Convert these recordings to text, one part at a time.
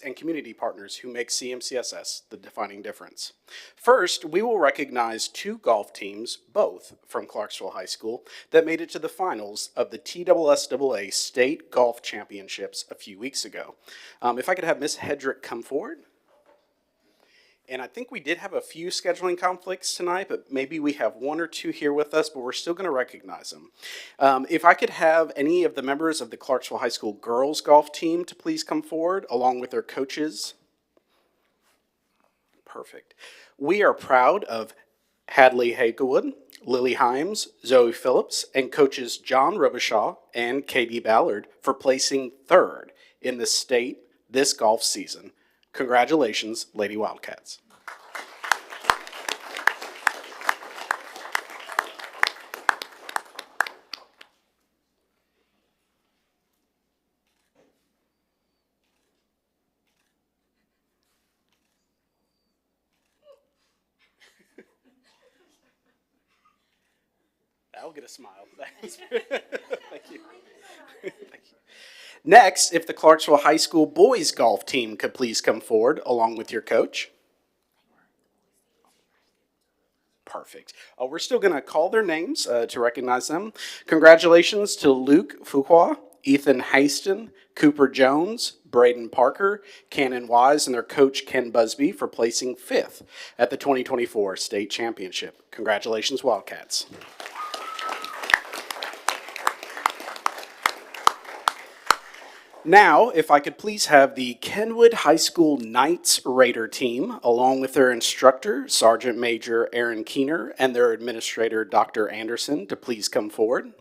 and community partners who make CMCSS the defining difference. First, we will recognize two golf teams, both from Clarksville High School, that made it to the finals of the TSSAA State Golf Championships a few weeks ago. If I could have Miss Hedrick come forward. And I think we did have a few scheduling conflicts tonight, but maybe we have one or two here with us, but we're still going to recognize them. If I could have any of the members of the Clarksville High School girls golf team to please come forward, along with their coaches. Perfect. We are proud of Hadley Hagewood, Lily Himes, Zoe Phillips, and coaches John Robichaud and Katie Ballard for placing third in the state this golf season. Congratulations, Lady Wildcats. That'll get a smile. Thank you. Thank you. Next, if the Clarksville High School boys golf team could please come forward along with your coach. Perfect. We're still going to call their names to recognize them. Congratulations to Luke Fuqua, Ethan Haston, Cooper Jones, Braden Parker, Cannon Wise, and their coach Ken Busby for placing fifth at the 2024 state championship. Congratulations, Wildcats. Now, if I could please have the Kenwood High School Knights Raider team, along with their instructor, Sergeant Major Aaron Keener, and their administrator, Dr. Anderson, to please come forward.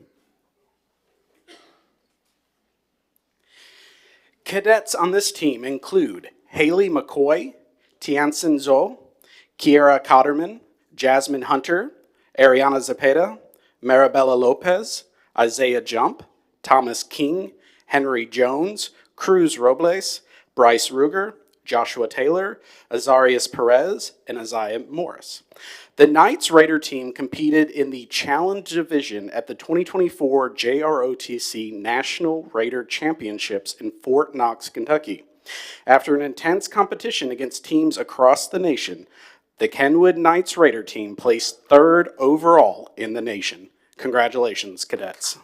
Cadets on this team include Haley McCoy, Tiansen Zhou, Kiera Cotterman, Jasmine Hunter, Ariana Zepeda, Marabella Lopez, Isaiah Jump, Thomas King, Henry Jones, Cruz Robles, Bryce Ruger, Joshua Taylor, Azarias Perez, and Isaiah Morris. The Knights Raider team competed in the Challenge Division at the 2024 JROTC National Raider Championships in Fort Knox, Kentucky. After an intense competition against teams across the nation, the Kenwood Knights Raider team placed third overall in the nation. Congratulations, cadets.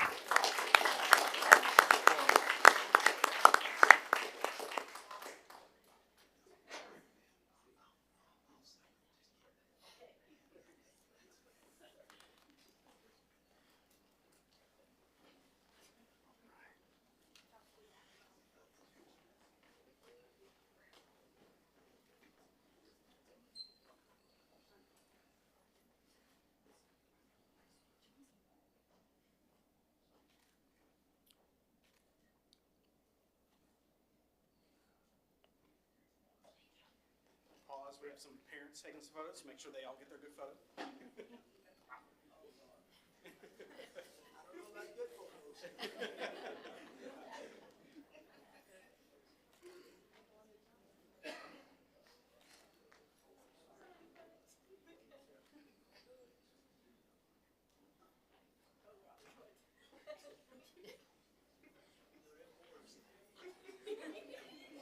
Pause. We have some parents taking some photos. Make sure they all get their good photo.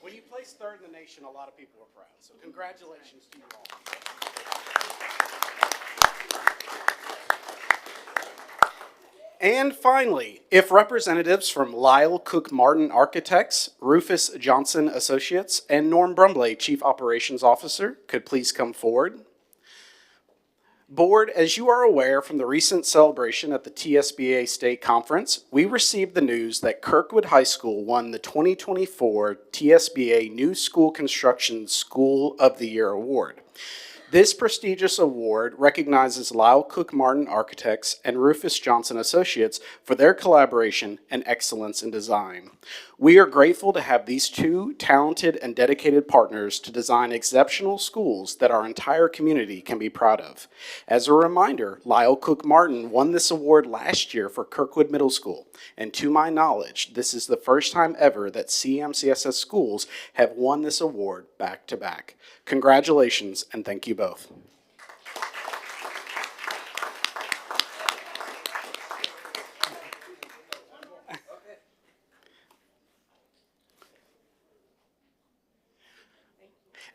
When you place third in the nation, a lot of people are proud. So congratulations to you all. And finally, if representatives from Lyle Cook Martin Architects, Rufus Johnson Associates, and Norm Brumbley, Chief Operations Officer, could please come forward. Board, as you are aware from the recent celebration at the TSBA State Conference, we received the news that Kirkwood High School won the 2024 TSBA New School Construction School of the Year Award. This prestigious award recognizes Lyle Cook Martin Architects and Rufus Johnson Associates for their collaboration and excellence in design. We are grateful to have these two talented and dedicated partners to design exceptional schools that our entire community can be proud of. As a reminder, Lyle Cook Martin won this award last year for Kirkwood Middle School, and to my knowledge, this is the first time ever that CMCSS schools have won this award back-to-back. Congratulations, and thank you both.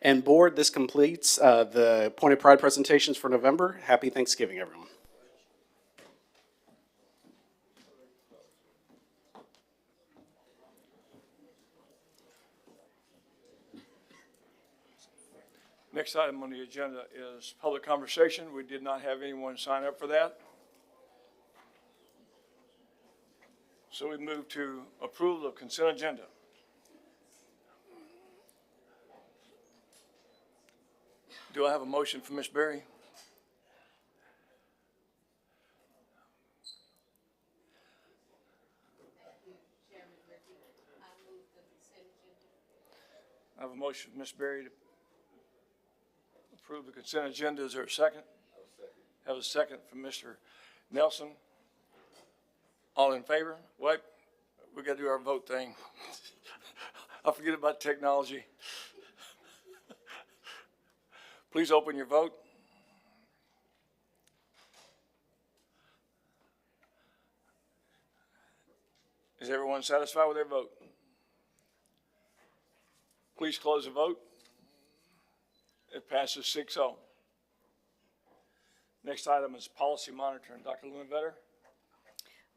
And board, this completes the Point of Pride presentations for November. Happy Thanksgiving, everyone. Next item on the agenda is public conversation. We did not have anyone sign up for that. So we move to approval of consent agenda. Do I have a motion from Ms. Berry? I have a motion from Ms. Berry to approve the consent agenda. Is there a second? Have a second from Mr. Nelson. All in favor? Wait, we got to do our vote thing. I forget about technology. Please open your vote. Is everyone satisfied with their vote? Please close the vote. It passes 6-0. Next item is policy monitoring. Dr. Lundvetter.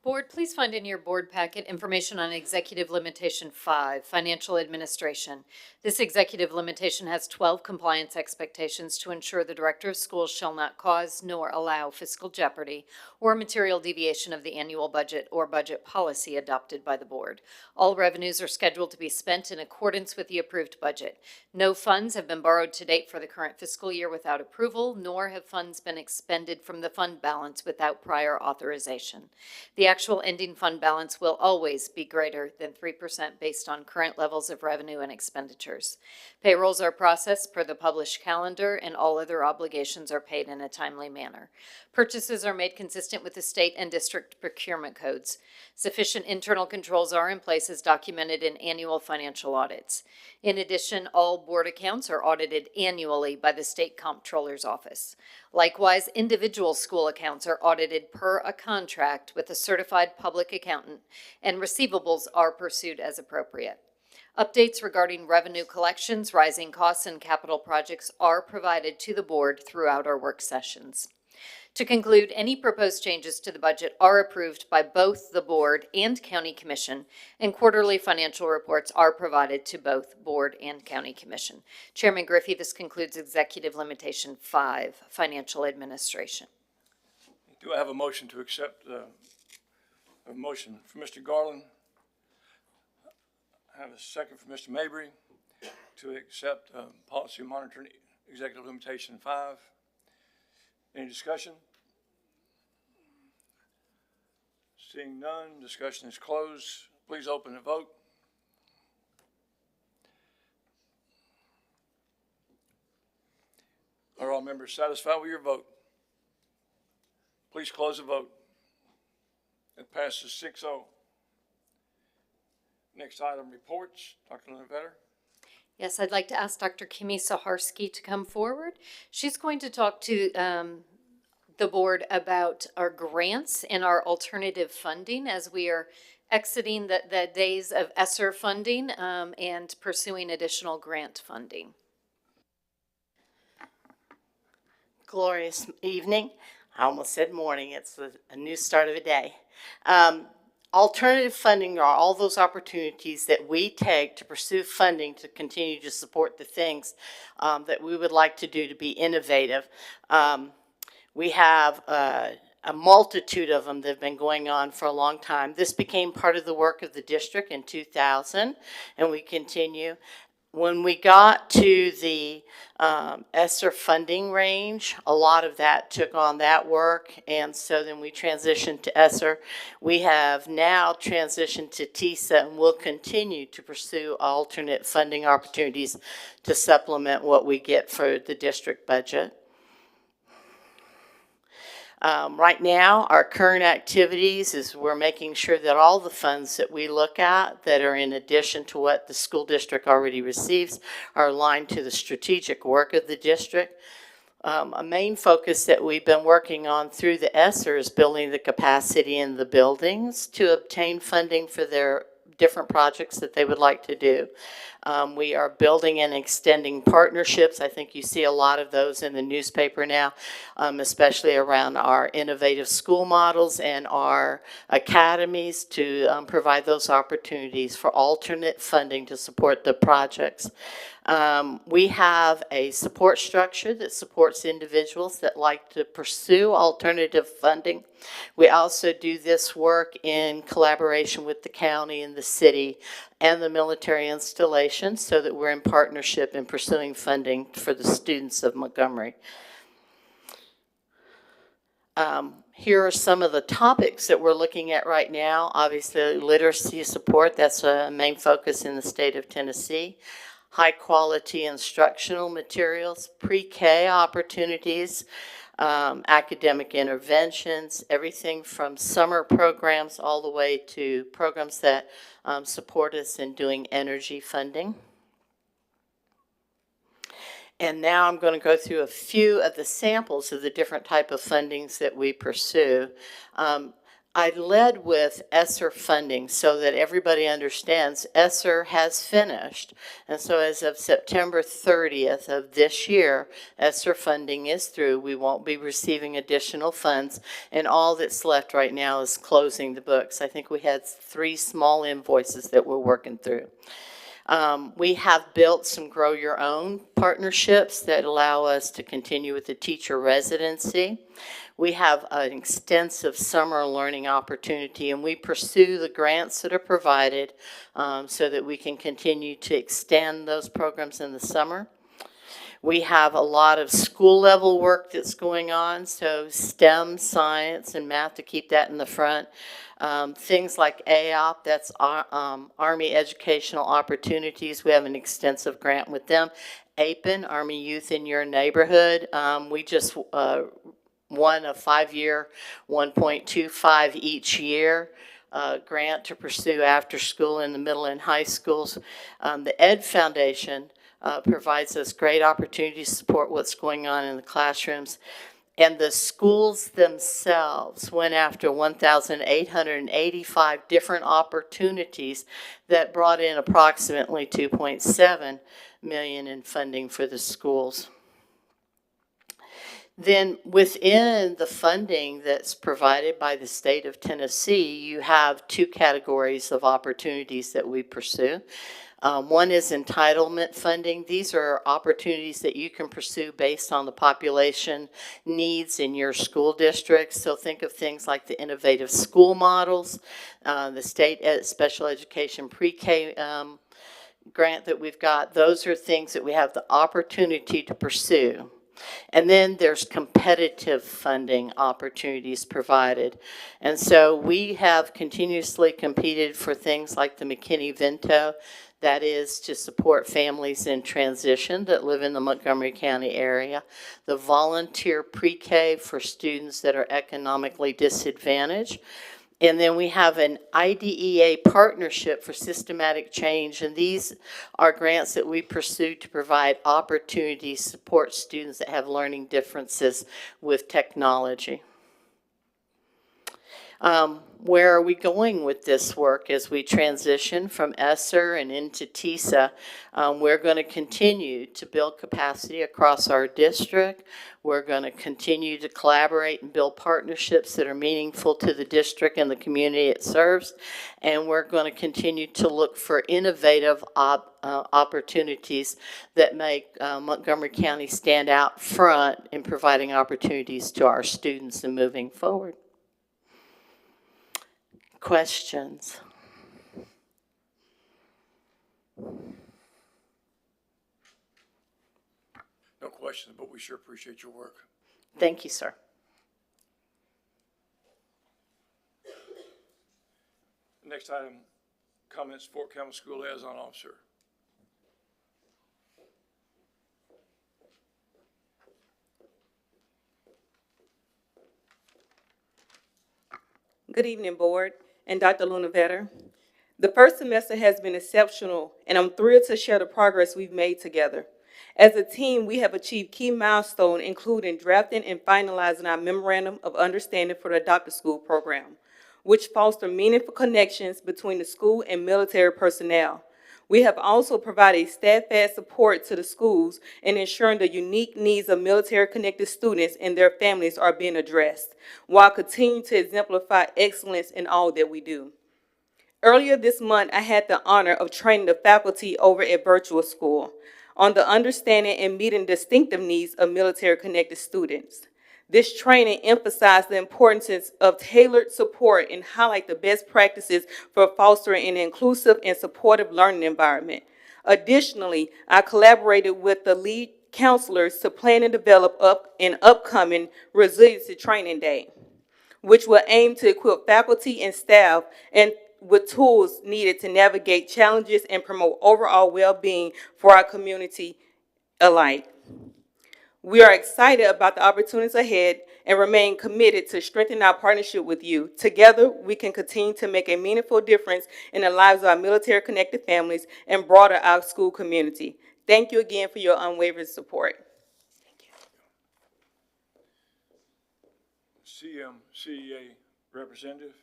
Board, please find in your board packet information on Executive Limitation 5, Financial Administration. This executive limitation has 12 compliance expectations to ensure the Director of Schools shall not cause nor allow fiscal jeopardy or material deviation of the annual budget or budget policy adopted by the board. All revenues are scheduled to be spent in accordance with the approved budget. No funds have been borrowed to date for the current fiscal year without approval, nor have funds been expended from the fund balance without prior authorization. The actual ending fund balance will always be greater than 3% based on current levels of revenue and expenditures. Payrolls are processed per the published calendar, and all other obligations are paid in a timely manner. Purchases are made consistent with the state and district procurement codes. Sufficient internal controls are in place as documented in annual financial audits. In addition, all board accounts are audited annually by the State Comptroller's Office. Likewise, individual school accounts are audited per a contract with a certified public accountant, and receivables are pursued as appropriate. Updates regarding revenue collections, rising costs, and capital projects are provided to the board throughout our work sessions. To conclude, any proposed changes to the budget are approved by both the board and county commission, and quarterly financial reports are provided to both board and county commission. Chairman Griffey, this concludes Executive Limitation 5, Financial Administration. Do I have a motion to accept a motion from Mr. Garland? I have a second from Mr. Mabry to accept policy monitoring Executive Limitation 5. Any discussion? Seeing none, discussion is closed. Please open the vote. Are all members satisfied with your vote? Please close the vote. It passes 6-0. Next item, reports. Dr. Lundvetter. Yes, I'd like to ask Dr. Kimmy Saharsky to come forward. She's going to talk to the board about our grants and our alternative funding as we are exiting the days of ESSER funding and pursuing additional grant funding. Glorious evening. I almost said morning. It's a new start of a day. Alternative funding are all those opportunities that we take to pursue funding to continue to support the things that we would like to do to be innovative. We have a multitude of them that have been going on for a long time. This became part of the work of the district in 2000, and we continue. When we got to the ESSER funding range, a lot of that took on that work, and so then we transitioned to ESSER. We have now transitioned to TISA, and we'll continue to pursue alternate funding opportunities to supplement what we get for the district budget. Right now, our current activities is we're making sure that all the funds that we look at that are in addition to what the school district already receives are aligned to the strategic work of the district. A main focus that we've been working on through the ESSER is building the capacity in the buildings to obtain funding for their different projects that they would like to do. We are building and extending partnerships. I think you see a lot of those in the newspaper now, especially around our innovative school models and our academies to provide those opportunities for alternate funding to support the projects. We have a support structure that supports individuals that like to pursue alternative funding. We also do this work in collaboration with the county and the city and the military installations so that we're in partnership in pursuing funding for the students of Montgomery. Here are some of the topics that we're looking at right now. Obviously, literacy support, that's a main focus in the state of Tennessee. High quality instructional materials, pre-K opportunities, academic interventions, everything from summer programs all the way to programs that support us in doing energy funding. And now I'm going to go through a few of the samples of the different type of fundings that we pursue. I led with ESSER funding so that everybody understands ESSER has finished. And so as of September 30th of this year, ESSER funding is through. We won't be receiving additional funds. And all that's left right now is closing the books. I think we had 3 small invoices that we're working through. We have built some Grow Your Own partnerships that allow us to continue with the teacher residency. We have an extensive summer learning opportunity, and we pursue the grants that are provided so that we can continue to extend those programs in the summer. We have a lot of school level work that's going on, so STEM, science, and math to keep that in the front. Things like AOP, that's Army Educational Opportunities. We have an extensive grant with them. APIN, Army Youth in Your Neighborhood. We just won a 5-year, 1.25 each year grant to pursue after school in the middle and high schools. The Ed Foundation provides us great opportunities to support what's going on in the classrooms. And the schools themselves went after 1,885 different opportunities that brought in approximately $2.7 million in funding for the schools. Then within the funding that's provided by the state of Tennessee, you have 2 categories of opportunities that we pursue. One is entitlement funding. These are opportunities that you can pursue based on the population needs in your school district. So think of things like the innovative school models, the state special education pre-K grant that we've got. Those are things that we have the opportunity to pursue. And then there's competitive funding opportunities provided. And so we have continuously competed for things like the McKinney-Vento, that is to support families in transition that live in the Montgomery County area. The volunteer pre-K for students that are economically disadvantaged. And then we have an IDEA partnership for systematic change, and these are grants that we pursue to provide opportunities to support students that have learning differences with technology. Where are we going with this work as we transition from ESSER and into TISA? We're going to continue to build capacity across our district. We're going to continue to collaborate and build partnerships that are meaningful to the district and the community it serves. And we're going to continue to look for innovative opportunities that make Montgomery County stand out front in providing opportunities to our students and moving forward. Questions? No questions, but we sure appreciate your work. Thank you, sir. Next item, comments, Fort Campbell School Liaison Officer. Good evening, Board and Dr. Lunavetter. The first semester has been exceptional, and I'm thrilled to share the progress we've made together. As a team, we have achieved key milestones, including drafting and finalizing our Memorandum of Understanding for the Doctor School program, which foster meaningful connections between the school and military personnel. We have also provided steadfast support to the schools in ensuring the unique needs of military-connected students and their families are being addressed, while continuing to exemplify excellence in all that we do. Earlier this month, I had the honor of training the faculty over at Virtual School on the understanding and meeting distinctive needs of military-connected students. This training emphasized the importance of tailored support and highlight the best practices for fostering an inclusive and supportive learning environment. Additionally, I collaborated with the lead counselors to plan and develop an upcoming Resiliency Training Day, which will aim to equip faculty and staff and with tools needed to navigate challenges and promote overall well-being for our community alike. We are excited about the opportunities ahead and remain committed to strengthening our partnership with you. Together, we can continue to make a meaningful difference in the lives of our military-connected families and broader our school community. Thank you again for your unwavering support. CMCEA representative.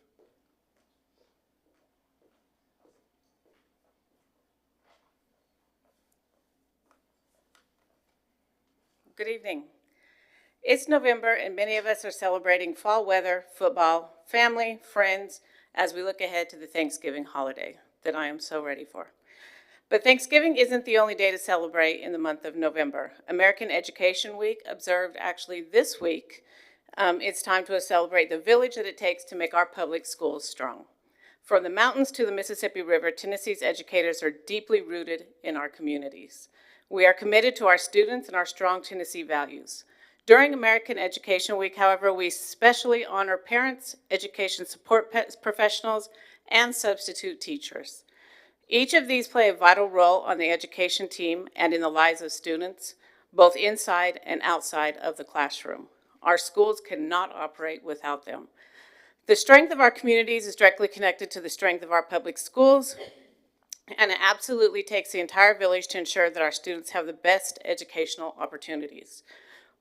Good evening. It's November and many of us are celebrating fall weather, football, family, friends, as we look ahead to the Thanksgiving holiday that I am so ready for. But Thanksgiving isn't the only day to celebrate in the month of November. American Education Week, observed actually this week, it's time to celebrate the village that it takes to make our public schools strong. From the mountains to the Mississippi River, Tennessee's educators are deeply rooted in our communities. We are committed to our students and our strong Tennessee values. During American Education Week, however, we especially honor parents, education support professionals, and substitute teachers. Each of these play a vital role on the education team and in the lives of students, both inside and outside of the classroom. Our schools cannot operate without them. The strength of our communities is directly connected to the strength of our public schools, and it absolutely takes the entire village to ensure that our students have the best educational opportunities.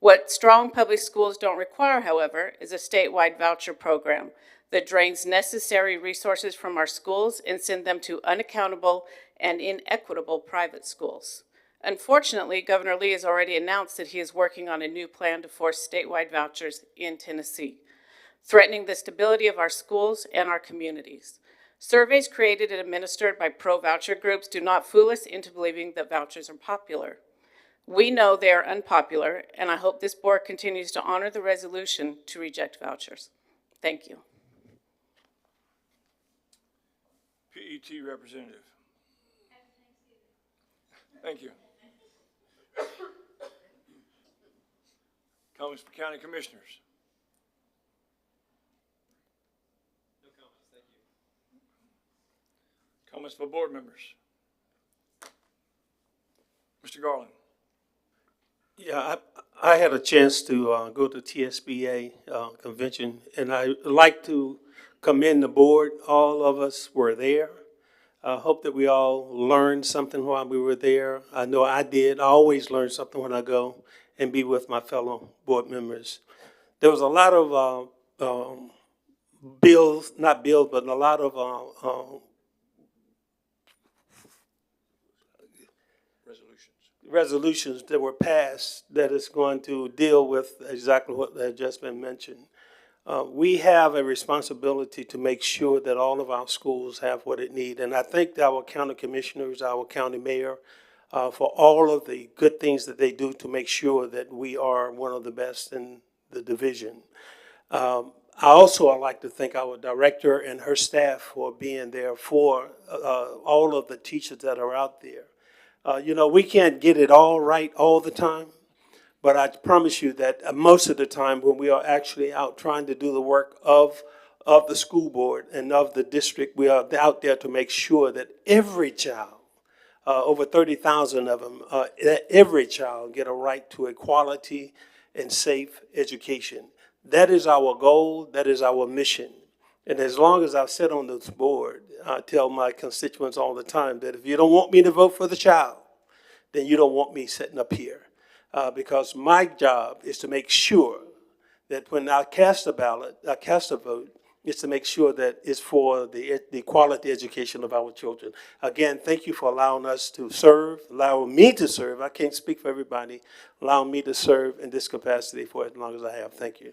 What strong public schools don't require, however, is a statewide voucher program that drains necessary resources from our schools and send them to unaccountable and inequitable private schools. Unfortunately, Governor Lee has already announced that he is working on a new plan to force statewide vouchers in Tennessee, threatening the stability of our schools and our communities. Surveys created and administered by pro-voucher groups do not fool us into believing that vouchers are popular. We know they are unpopular, and I hope this board continues to honor the resolution to reject vouchers. Thank you. PET representative. Thank you. Comments for county commissioners. No comments, thank you. Comments for board members. Mr. Garland. Yeah, I had a chance to go to TSBA convention, and I like to commend the board. All of us were there. I hope that we all learned something while we were there. I know I did. I always learn something when I go and be with my fellow board members. There was a lot of not bills, but a lot of resolutions that were passed that is going to deal with exactly what has just been mentioned. We have a responsibility to make sure that all of our schools have what it needs. And I thank our county commissioners, our county mayor, for all of the good things that they do to make sure that we are one of the best in the division. I also would like to thank our director and her staff for being there for all of the teachers that are out there. You know, we can't get it all right all the time, but I promise you that most of the time when we are actually out trying to do the work of the school board and of the district, we are out there to make sure that every child, over 30,000 of them, that every child get a right to a quality and safe education. That is our goal. That is our mission. And as long as I sit on this board, I tell my constituents all the time that if you don't want me to vote for the child, then you don't want me sitting up here. Because my job is to make sure that when I cast a ballot, I cast a vote, is to make sure that it's for the quality education of our children. Again, thank you for allowing us to serve, allowing me to serve. I can't speak for everybody. Allowing me to serve in this capacity for as long as I have. Thank you.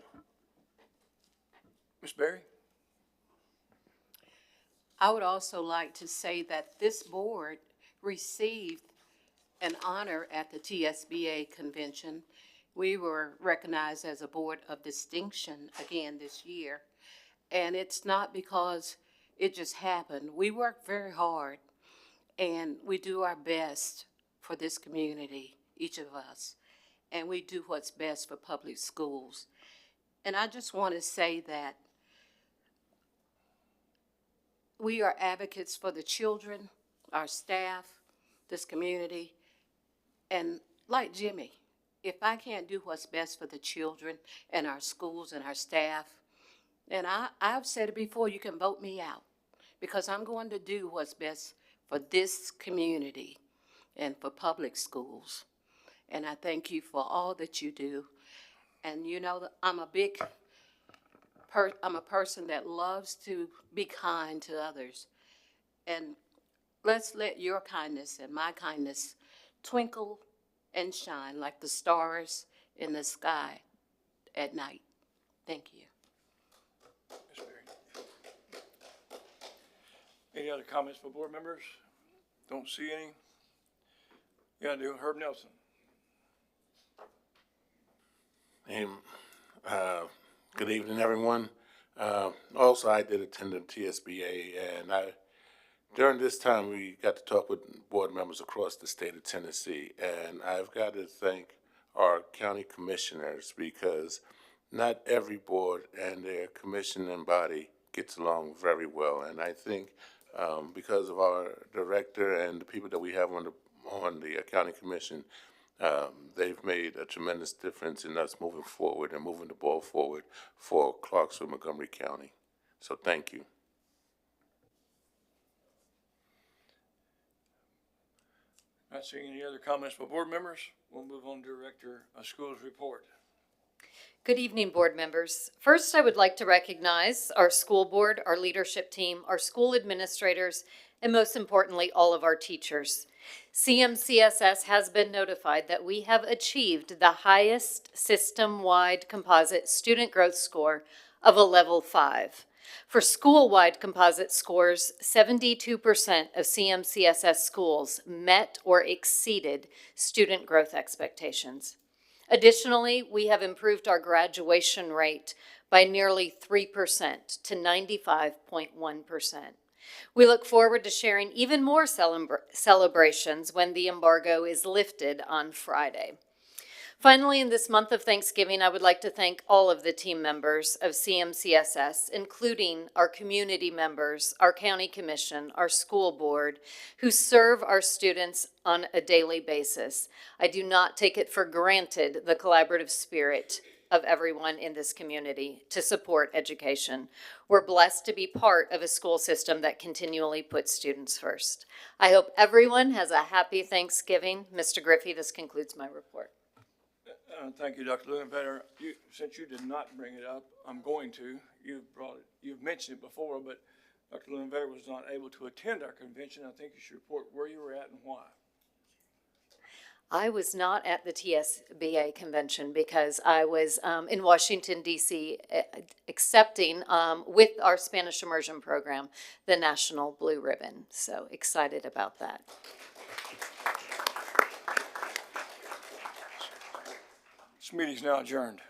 Ms. Berry? I would also like to say that this board received an honor at the TSBA convention. We were recognized as a board of distinction again this year. And it's not because it just happened. We work very hard and we do our best for this community, each of us. And we do what's best for public schools. And I just want to say that we are advocates for the children, our staff, this community. And like Jimmy, if I can't do what's best for the children and our schools and our staff, and I've said it before, you can vote me out because I'm going to do what's best for this community and for public schools. And I thank you for all that you do. And you know, I'm a person that loves to be kind to others. And let's let your kindness and my kindness twinkle and shine like the stars in the sky at night. Thank you. Ms. Berry. Any other comments for board members? Don't see any. You gotta do Herb Nelson. Hey, good evening, everyone. Also, I did attend the TSBA, and during this time, we got to talk with board members across the state of Tennessee, and I've got to thank our county commissioners because not every board and their commissioning body gets along very well, and I think because of our director and the people that we have on the county commission, they've made a tremendous difference in us moving forward and moving the ball forward for Clarksville-Montgomery County. So thank you. Not seeing any other comments for board members. We'll move on to Director of Schools report. Good evening, board members. First, I would like to recognize our school board, our leadership team, our school administrators, and most importantly, all of our teachers. CMCSS has been notified that we have achieved the highest system-wide composite student growth score of a level 5. For school-wide composite scores, 72% of CMCSS schools met or exceeded student growth expectations. Additionally, we have improved our graduation rate by nearly 3% to 95.1%. We look forward to sharing even more celebrations when the embargo is lifted on Friday. Finally, in this month of Thanksgiving, I would like to thank all of the team members of CMCSS, including our community members, our county commission, our school board, who serve our students on a daily basis. I do not take it for granted the collaborative spirit of everyone in this community to support education. We're blessed to be part of a school system that continually puts students first. I hope everyone has a happy Thanksgiving. Mr. Griffey, this concludes my report. Thank you, Dr. Linenvetter. Since you did not bring it up, I'm going to. You've mentioned it before, but Dr. Linenvetter was not able to attend our convention. I think you should report where you were at and why. I was not at the TSBA convention because I was in Washington, D.C., accepting with our Spanish immersion program the National Blue Ribbon. So excited about that. This meeting is now adjourned.